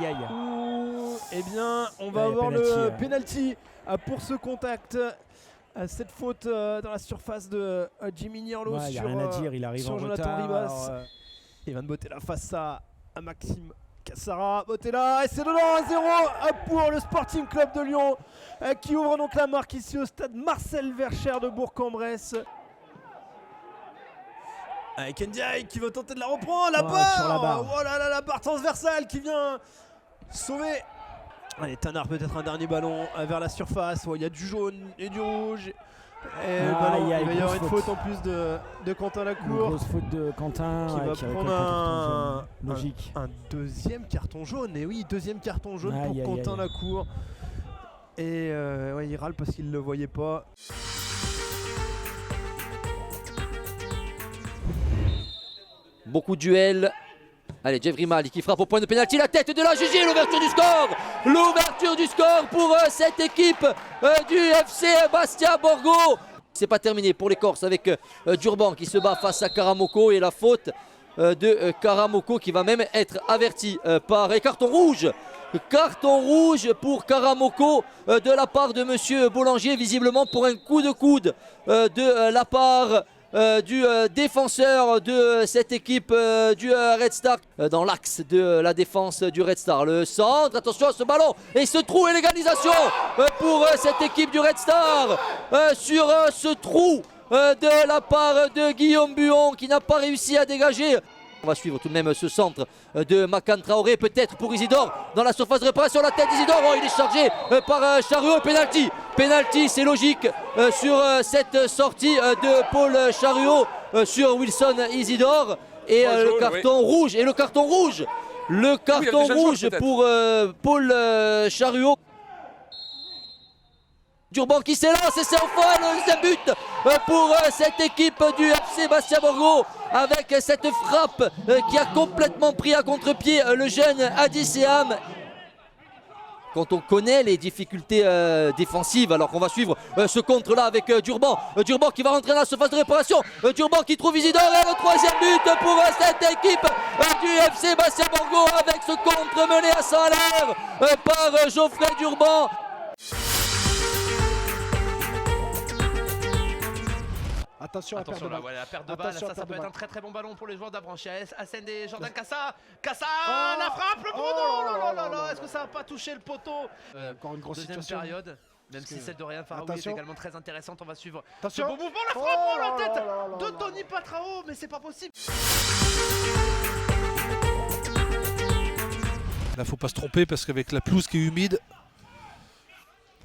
aïe. Eh bien, on va avoir le penalty pour ce contact. Cette faute dans la surface de Jimmy Nierlo sur, rien à dire, il arrive sur en Jonathan retard, Ribas. Il va de Bottella face à Maxime Cassara. Bottella, et c'est dedans 1-0 pour le Sporting Club de Lyon qui ouvre donc la marque ici au stade Marcel Vercher de Bourg-en-Bresse. Avec Ndiaye qui veut tenter de la reprendre, la barre. Oh là là, la barre transversale qui vient sauver. Allez, Tanard peut-être un dernier ballon vers la surface. Il y a du jaune et du rouge. Et le ballon, il va y avoir une faute en plus de Quentin Lacour. Une grosse faute de Quentin qui va prendre logique. Un deuxième carton jaune. Et oui, deuxième carton jaune pour Quentin Lacour. Et il râle parce qu'il ne le voyait pas. Beaucoup de duels. Allez, Jeff Grimaldi qui frappe au point de pénalty, la tête de la Gigi, l'ouverture du score. L'ouverture du score pour cette équipe du FC Bastia Borgo. C'est pas terminé pour les Corses avec Durban qui se bat face à Karamoko et la faute de Karamoko qui va même être averti par carton rouge. Carton rouge pour Karamoko de la part de monsieur Boulanger, visiblement pour un coup de coude de la part du défenseur de cette équipe du Red Star dans l'axe de la défense du Red Star. Le centre, attention à ce ballon et ce trou et l'égalisation pour cette équipe du Red Star sur ce trou de la part de Guillaume Buon qui n'a pas réussi à dégager. On va suivre tout de même ce centre de Makan Traoré, peut-être pour Isidore dans la surface de réparation, la tête d'Isidore, il est chargé par Chariot, penalty. Penalty, c'est logique sur cette sortie de Paul Chariot sur Wilson Isidore et le carton rouge et le carton rouge. Le carton rouge pour Paul Chariot. Durban qui s'élance et c'est enfin le deuxième but pour cette équipe du FC Bastia Borgo avec cette frappe qui a complètement pris à contre-pied le jeune Adi Seam. Quand on connaît les difficultés défensives, alors qu'on va suivre ce contre-là avec Durban. Durban qui va rentrer dans la surface de réparation. Durban qui trouve Isidore et le troisième but pour cette équipe du FC Bastia Borgo avec ce contre mené à 100 à l'heure par Geoffrey Durban. Attention là, voilà, la perte de balle, ça peut être un très bon ballon pour les joueurs d'Avranches. Ascend et Jordan Cassa, la frappe, le bon, est-ce que ça va pas toucher le poteau encore une grosse deuxième situation. Période, même si celle de Ryan Faraoui est également très intéressante, on va suivre. Attention, ce bon mouvement, la frappe, la tête de Tony Patrao, mais c'est pas possible. Là, faut pas se tromper parce qu'avec la pelouse qui est humide.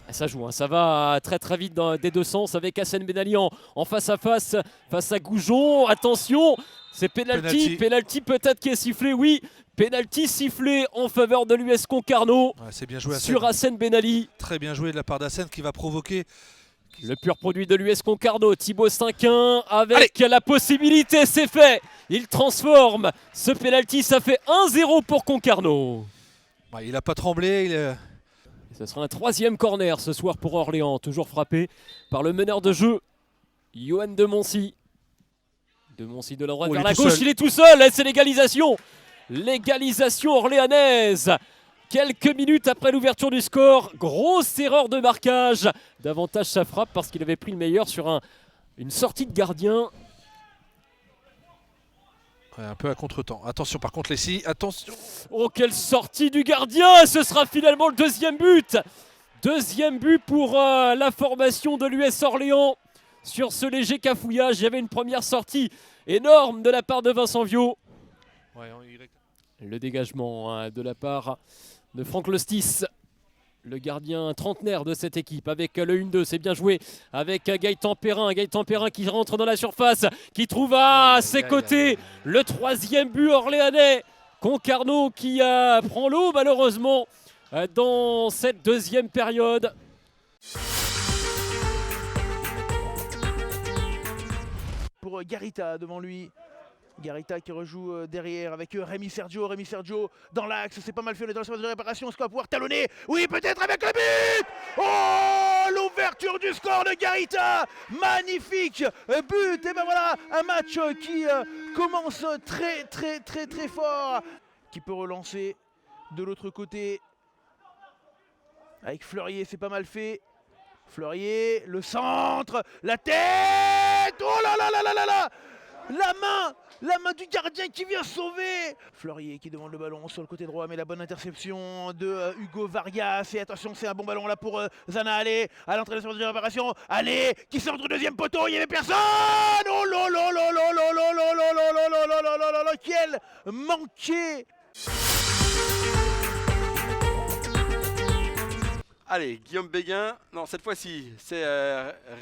Ça joue, hein. Ça va très vite des deux sens avec Hassen Benali en face à Goujon. Attention, c'est penalty peut-être qui est sifflé, oui. Penalty sifflé en faveur de l'US Concarneau c'est bien joué sur Hassen Benali. Très bien joué de la part d'Hassen qui va provoquer. Le pur produit de l'US Concarneau, Thibaut 5-1 avec la possibilité, c'est fait. Il transforme ce penalty, ça fait 1-0 pour Concarneau. Il n'a pas tremblé, Ce sera un troisième corner ce soir pour Orléans, toujours frappé par le meneur de jeu, Johan de Moncy. De Moncy de la droite vers la gauche, il est tout seul, c'est l'égalisation. L'égalisation orléanaise. Quelques minutes après l'ouverture du score, grosse erreur de marquage. Davantage sa frappe parce qu'il avait pris le meilleur sur une sortie de gardien. Un peu à contre-temps. Attention par contre Leslie, attention. Oh quelle sortie du gardien. Ce sera finalement le deuxième but. Deuxième but pour la formation de l'US Orléans. Sur ce léger cafouillage, il y avait une première sortie énorme de la part de Vincent Viau. Le dégagement de la part de Franck Lostis. Le gardien trentenaire de cette équipe avec le 1-2, c'est bien joué avec Gaëtan Perrin qui rentre dans la surface, qui trouve à ses côtés le troisième but orléanais. Concarneau qui prend l'eau malheureusement dans cette deuxième période. Pour Garita devant lui. Garita qui rejoue derrière avec Rémi Sergio dans l'axe, c'est pas mal fait, on est dans la surface de réparation, est-ce qu'on va pouvoir talonner? Oui, peut-être avec le but. Oh, l'ouverture du score de Garita, magnifique but, et ben voilà, un match qui commence très fort, qui peut relancer de l'autre côté. Avec Fleurier, c'est pas mal fait. Fleurier, le centre, la tête. Oh là là là là là là. La main du gardien qui vient sauver. Fleurier qui demande le ballon sur le côté droit, mais la bonne interception de Hugo Vargas. Et attention, c'est un bon ballon là pour Zana Allé à l'entrée de la surface de réparation. Allé qui centre au deuxième poteau, il n'y avait personne. Oh là là là là là là là là là là là là là là là, quel manqué. Allez, Guillaume Béguin, non cette fois-ci c'est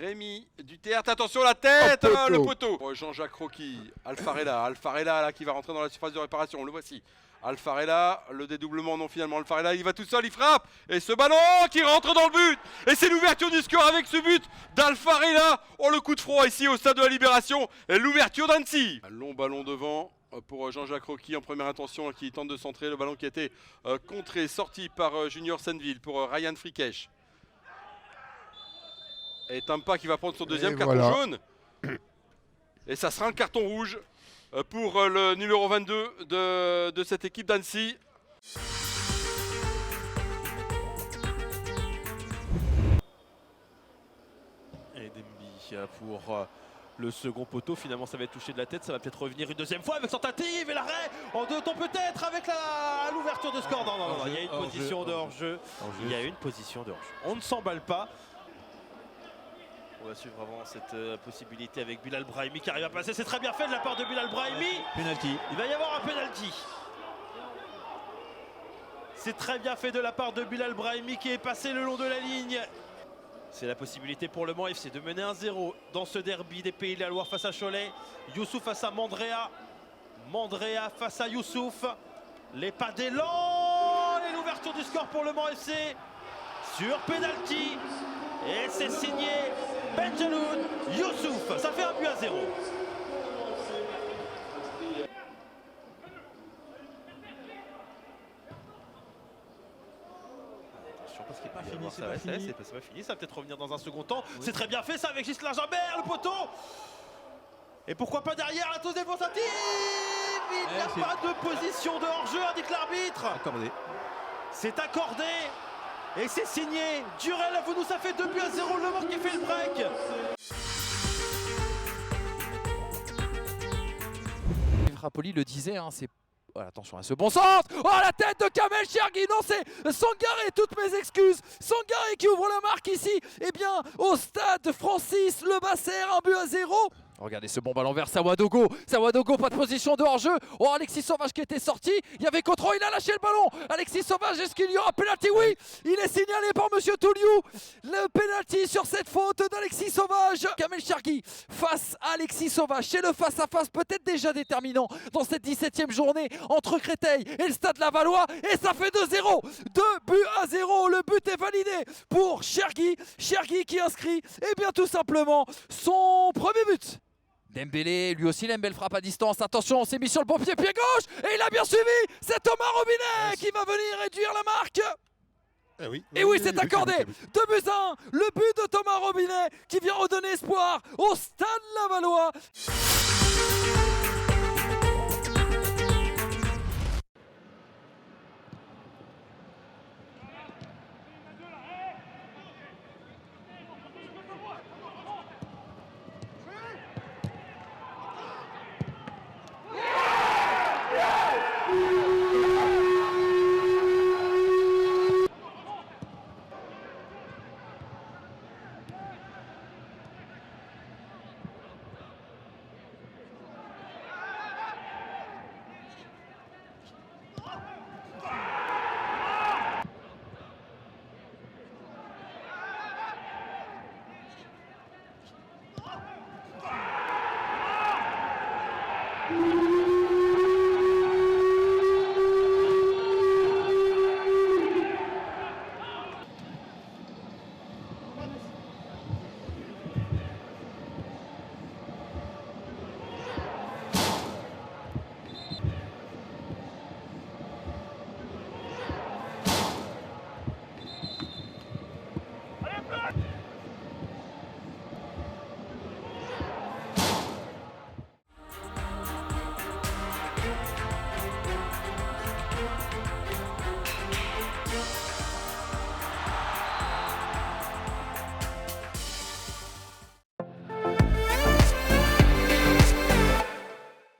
Rémi Duterte, attention la tête, le poteau. Jean-Jacques Rocky, Alfarella là qui va rentrer dans la surface de réparation, le voici. Alfarella, le dédoublement non finalement, Alfarella il va tout seul, il frappe. Et ce ballon qui rentre dans le but. Et c'est l'ouverture du score avec ce but d'Alfarella. Oh le coup de froid ici au stade de la Libération. Et l'ouverture d'Annecy. Un long ballon devant pour Jean-Jacques Rocky en première intention qui tente de centrer le ballon qui a été contré, sorti par Junior Senneville pour Ryan Frikesh. Et Tampa qui va prendre son deuxième carton jaune. Et ça sera un carton rouge pour le numéro 22 de cette équipe d'Annecy. Et Demby pour le second poteau, finalement ça va être touché de la tête, ça va peut-être revenir une deuxième fois avec son tentative et l'arrêt en deux temps peut-être avec l'ouverture de score. Non, il y a une position de hors-jeu. Il y a une position de hors-jeu. On ne s'emballe pas. On va suivre vraiment cette possibilité avec Bilal Brahimi qui arrive à passer. C'est très bien fait de la part de Bilal Brahimi. Penalty. Il va y avoir un penalty. C'est très bien fait de la part de Bilal Brahimi qui est passé le long de la ligne. C'est la possibilité pour le Mans FC de mener 1-0 dans ce derby des Pays de la Loire face à Cholet. Youssouf face à Mandrea. Mandrea face à Youssouf. Les pas d'élan et l'ouverture du score pour le Mans FC sur penalty. Et c'est signé Benjeloun Youssouf. Ça fait 1-0. Parce qu'il pas fini, c'est pas fini, ça va peut-être revenir dans un second temps. Oui. C'est très bien fait ça avec Gislain Jambert, le poteau. Et pourquoi pas derrière la tosse défensative. Il n'y a pas de position de hors-jeu, indique l'arbitre. Accordé. C'est accordé. Et c'est signé. Durel Avounou, ça fait 2-0, le Mans qui fait le break. Rapoli le disait, hein, c'est... Voilà, attention à ce bon centre. Oh la tête de Kamel Chergui. Non, c'est Sangaré, toutes mes excuses. Sangaré qui ouvre la marque ici. Eh bien, au stade Francis Le Basser, 1-0. Regardez ce bon ballon vers Sawadogo. Sawadogo, pas de position de hors-jeu. Oh, Alexis Sauvage qui était sorti. Il y avait contrôle, il a lâché le ballon. Alexis Sauvage, est-ce qu'il y aura penalty? Oui, il est signalé par Monsieur Touliou. Le penalty sur cette faute d'Alexis Sauvage. Kamel Chergui face à Alexis Sauvage. C'est le face-à-face peut-être déjà déterminant dans cette 17e journée entre Créteil et le Stade Lavallois. Et ça fait 2-0. 2-0. Le but est validé pour Chergui. Chergui qui inscrit, eh bien tout simplement, son premier but. Dembélé, lui aussi, il a une belle frappe à distance. Attention, on s'est mis sur le bon pied, pied gauche. Et il a bien suivi. C'est Thomas Robinet qui va venir réduire la marque. Et oui, c'est accordé. 2-1. Le but de Thomas Robinet qui vient redonner espoir au Stade Lavallois.